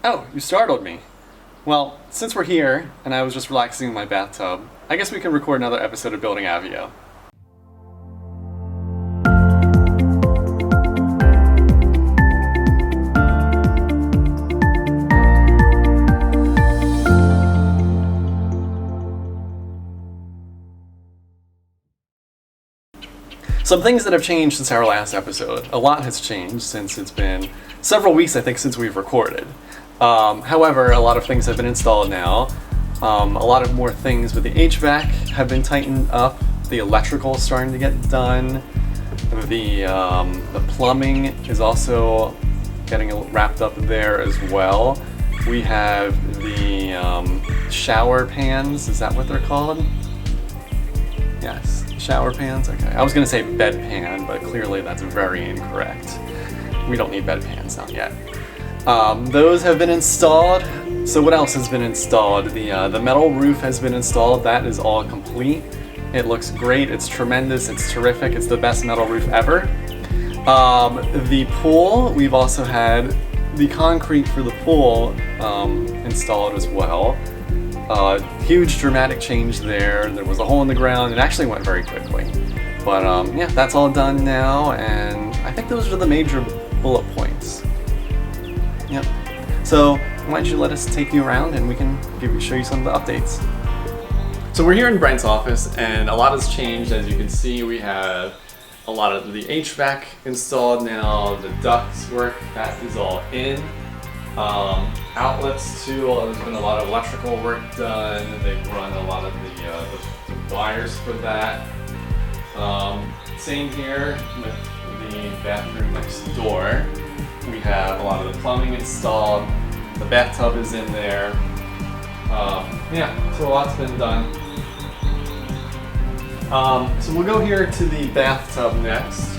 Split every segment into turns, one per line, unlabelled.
Oh, you startled me. Well, since we're here, and I was just relaxing in my bathtub, I guess we can record another episode of Building Aveo. Some things that have changed since our last episode. A lot has changed since it's been several weeks, I think, since we've recorded. However, a lot of things have been installed now. A lot of more things with the HVAC have been tightened up. The electrical is starting to get done. The plumbing is also getting wrapped up there as well. We have the shower pans. Is that what they're called? Yes, shower pans. Okay, I was gonna say bedpan, but clearly that's very incorrect. We don't need bedpans, not yet. Those have been installed. So what else has been installed? The metal roof has been installed. That is all complete. It looks great. It's tremendous. It's terrific. It's the best metal roof ever. The pool, we've also had the concrete for the pool installed as well. Huge dramatic change there. There was a hole in the ground. It actually went very quickly. But yeah, that's all done now, and I think those are the major bullet points. Yep. So why don't you let us take you around and we can show you some of the updates. So we're here in Brent's office, and a lot has changed. As you can see, we have a lot of the HVAC installed now. The ducts work, that is all in. Outlets too, there's been a lot of electrical work done. They've run a lot of the wires for that. Same here with the bathroom next door. We have a lot of the plumbing installed. The bathtub is in there. Yeah, so a lot's been done. So we'll go here to the bathtub next.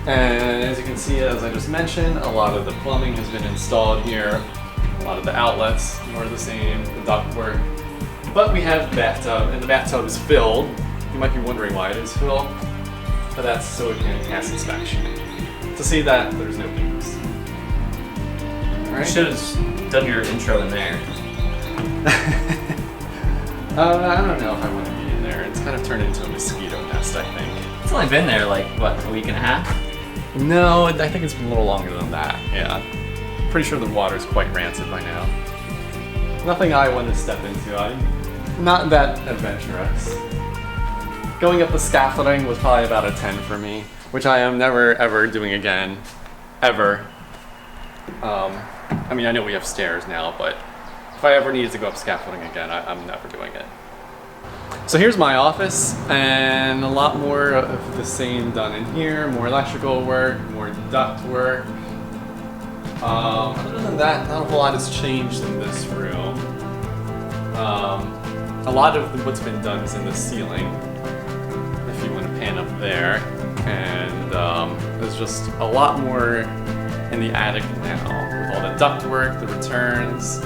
And as you can see, as I just mentioned, a lot of the plumbing has been installed here. A lot of the outlets are the same, the ductwork. But we have the bathtub, and the bathtub is filled. You might be wondering why it is filled, but that's so it can pass inspection. To see that there's no leaks.
You should have done your intro in there.
I don't know if I want to be in there. It's kind of turned into a mosquito nest, I think.
It's only been there like, what, a week and a half?
No, I think it's been a little longer than that, yeah. Pretty sure the water's quite rancid by now. Nothing I want to step into. I'm not that adventurous. Going up the scaffolding was probably about a 10 for me, which I am never ever doing again. Ever. I mean, I know we have stairs now, but if I ever needed to go up scaffolding again, I'm never doing it. So here's my office, and a lot more of the same done in here. More electrical work, more duct work. Other than that, not a whole lot has changed in this room. A lot of what's been done is in the ceiling, if you want to pan up there. And there's just a lot more in the attic now, with all the duct work, the returns.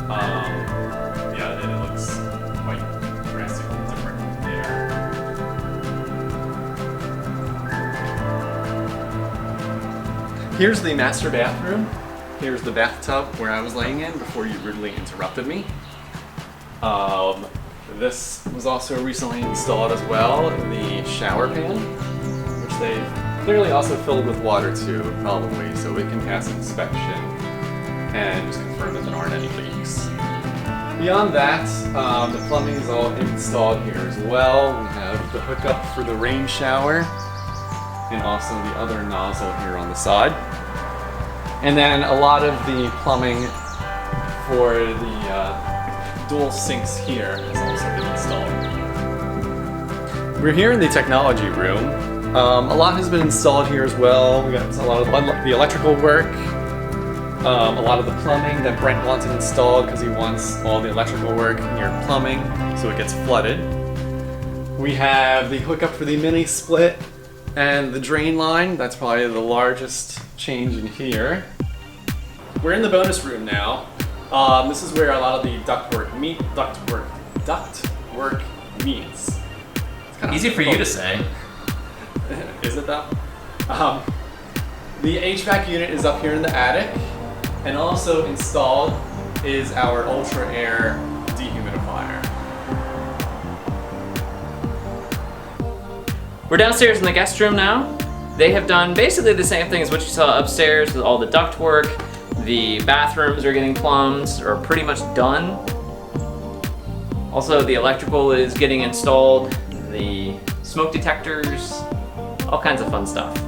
Yeah, it looks quite drastically different there. Here's the master bathroom. Here's the bathtub where I was laying in before you rudely interrupted me. This was also recently installed as well, the shower pan, which they've clearly also filled with water too, probably, so it can pass inspection and just confirm that there aren't any leaks. Beyond that, the plumbing is all installed here as well. We have the hookup for the rain shower and also the other nozzle here on the side. And then a lot of the plumbing for the dual sinks here has also been installed. We're here in the technology room. A lot has been installed here as well. We got a lot of the electrical work. A lot of the plumbing that Brent wanted installed because he wants all the electrical work near plumbing so it gets flooded. We have the hookup for the mini split and the drain line. That's probably the largest change in here. We're in the bonus room now. This is where a lot of the ductwork meets.
Easy for you to say.
Is it though? The HVAC unit is up here in the attic. And also installed is our Ultra Air dehumidifier.
We're downstairs in the guest room now. They have done basically the same thing as what you saw upstairs with all the duct work. The bathrooms are getting plumbed, or pretty much done. Also, the electrical is getting installed, the smoke detectors, all kinds of fun stuff.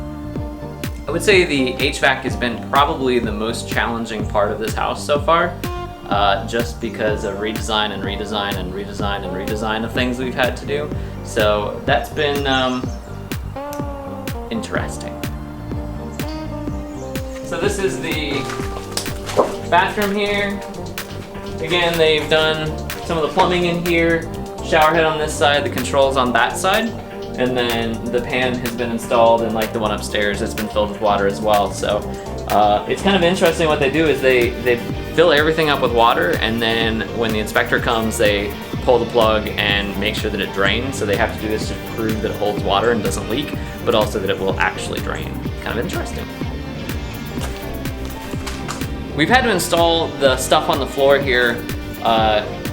I would say the HVAC has been probably the most challenging part of this house so far, just because of redesign and redesign and redesign and redesign of things we've had to do. So that's been interesting. So this is the bathroom here. Again, they've done some of the plumbing in here, shower head on this side, the controls on that side, and then the pan has been installed, and like the one upstairs, it's been filled with water as well. So it's kind of interesting. What they do is they fill everything up with water, and then when the inspector comes, they pull the plug and make sure that it drains. So they have to do this to prove that it holds water and doesn't leak, but also that it will actually drain. Kind of interesting. We've had to install the stuff on the floor here,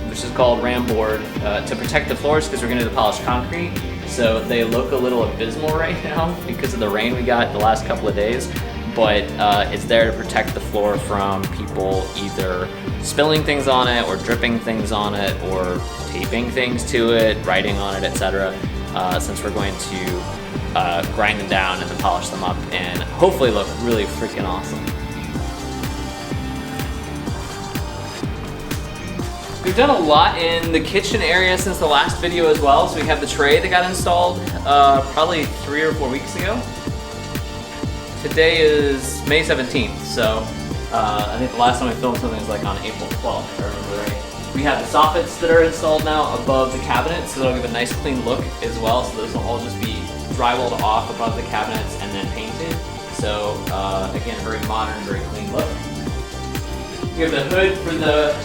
which is called ram board, to protect the floors because we're gonna do the polished concrete. So they look a little abysmal right now because of the rain we got the last couple of days. But it's there to protect the floor from people either spilling things on it or dripping things on it or taping things to it, writing on it, etc. Since we're going to grind them down and then polish them up and hopefully look really freaking awesome. We've done a lot in the kitchen area since the last video as well. So we have the tray that got installed probably 3 or 4 weeks ago. Today is May 17th, so I think the last time we filmed something was like on April 12th, if I remember right. We have the soffits that are installed now above the cabinets, so that'll give a nice clean look as well. So those will all just be drywalled off above the cabinets and then painted. So again, very modern, very clean look. We have the hood for the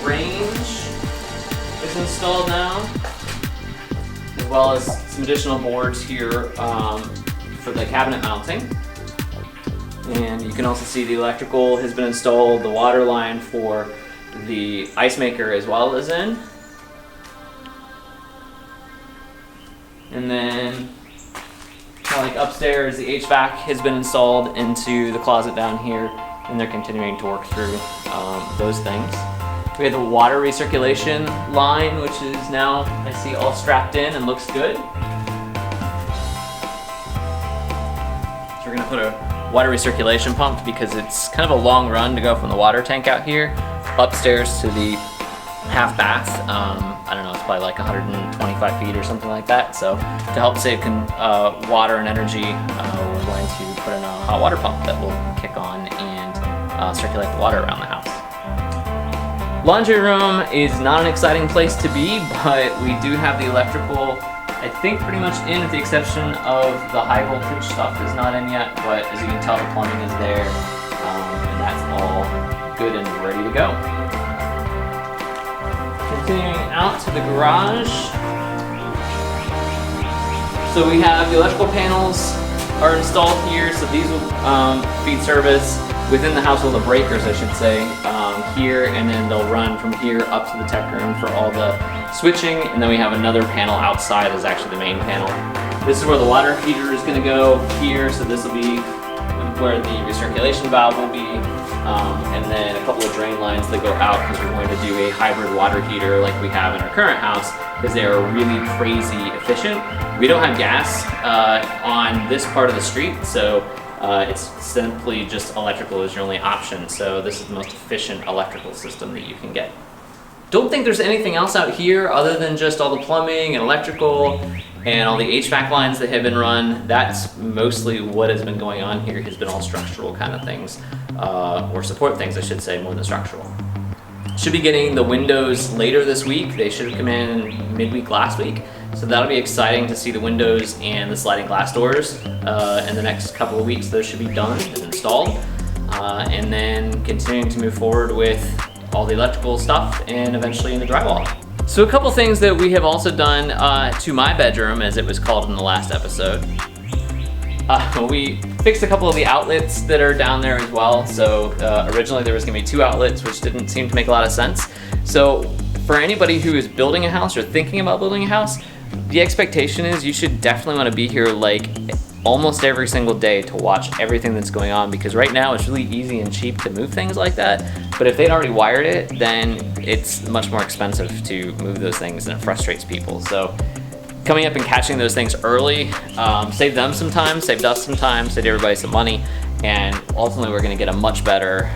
range is installed now, as well as some additional boards here for the cabinet mounting. And you can also see the electrical has been installed, the water line for the ice maker as well is in. And then like upstairs, the HVAC has been installed into the closet down here, and they're continuing to work through those things. We have the water recirculation line, which is now, I see, all strapped in and looks good. So we're gonna put a water recirculation pump because it's kind of a long run to go from the water tank out here upstairs to the half bath. I don't know, it's probably like 125 feet or something like that. So to help save water and energy, we're going to put in a hot water pump that will kick on and circulate the water around the house. Laundry room is not an exciting place to be, but we do have the electrical, I think, pretty much in, with the exception of the high voltage stuff is not in yet, but as you can tell, the plumbing is there, and that's all good and ready to go. Continuing out to the garage. So we have the electrical panels are installed here, so these will feed service within the household, the breakers, I should say, here, and then they'll run from here up to the tech room for all the switching, and then we have another panel outside is actually the main panel. This is where the water heater is going to go here, so this will be where the recirculation valve will be, and then a couple of drain lines that go out because we're going to do a hybrid water heater like we have in our current house because they are really crazy efficient. We don't have gas on this part of the street, so it's simply just electrical is your only option. So this is the most efficient electrical system that you can get. Don't think there's anything else out here other than just all the plumbing and electrical and all the HVAC lines that have been run. That's mostly what has been going on here, has been all structural kind of things, or support things I should say, more than structural. Should be getting the windows later this week. They should have come in midweek last week. So that'll be exciting to see the windows and the sliding glass doors. In the next couple of weeks, those should be done and installed. And then continuing to move forward with all the electrical stuff and eventually in the drywall. So a couple things that we have also done to my bedroom, as it was called in the last episode. We fixed a couple of the outlets that are down there as well. So originally there was gonna be 2 outlets, which didn't seem to make a lot of sense. So for anybody who is building a house or thinking about building a house, the expectation is you should definitely want to be here like almost every single day to watch everything that's going on, because right now it's really easy and cheap to move things like that. But if they'd already wired it, then it's much more expensive to move those things, and it frustrates people. So coming up and catching those things early saved them some time, saved us some time, saved everybody some money, and ultimately we're going to get a much better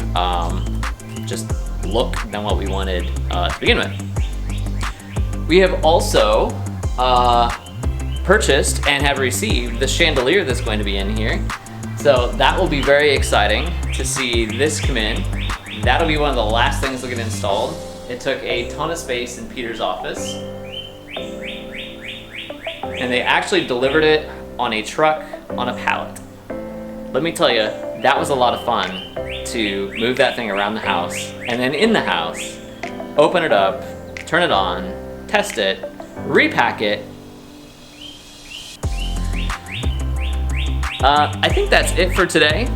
just look than what we wanted to begin with. We have also purchased and have received the chandelier that's going to be in here. So that will be very exciting to see this come in. That'll be one of the last things that get installed. It took a ton of space in Peter's office, and they actually delivered it on a truck on a pallet. Let me tell you, that was a lot of fun to move that thing around the house, and then in the house, open it up, turn it on, test it, repack it. I think that's it for today.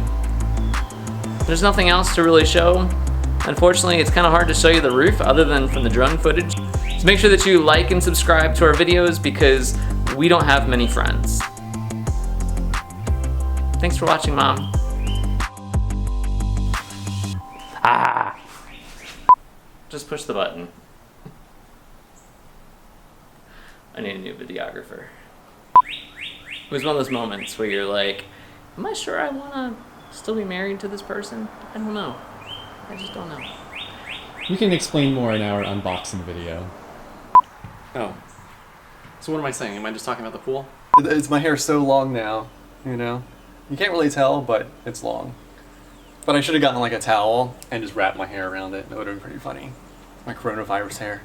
There's nothing else to really show. Unfortunately, it's kind of hard to show you the roof other than from the drone footage. So make sure that you like and subscribe to our videos, because we don't have many friends. Thanks for watching, Mom. Just push the button. I need a new videographer. It was one of those moments where you're like, am I sure I want to still be married to this person? I don't know. I just don't know.
We can explain more in our unboxing video.
Oh. So what am I saying? Am I just talking about the pool? Is my hair so long now, you know? You can't really tell, but it's long. But I should have gotten like a towel and just wrapped my hair around it. That would have been pretty funny. My coronavirus hair.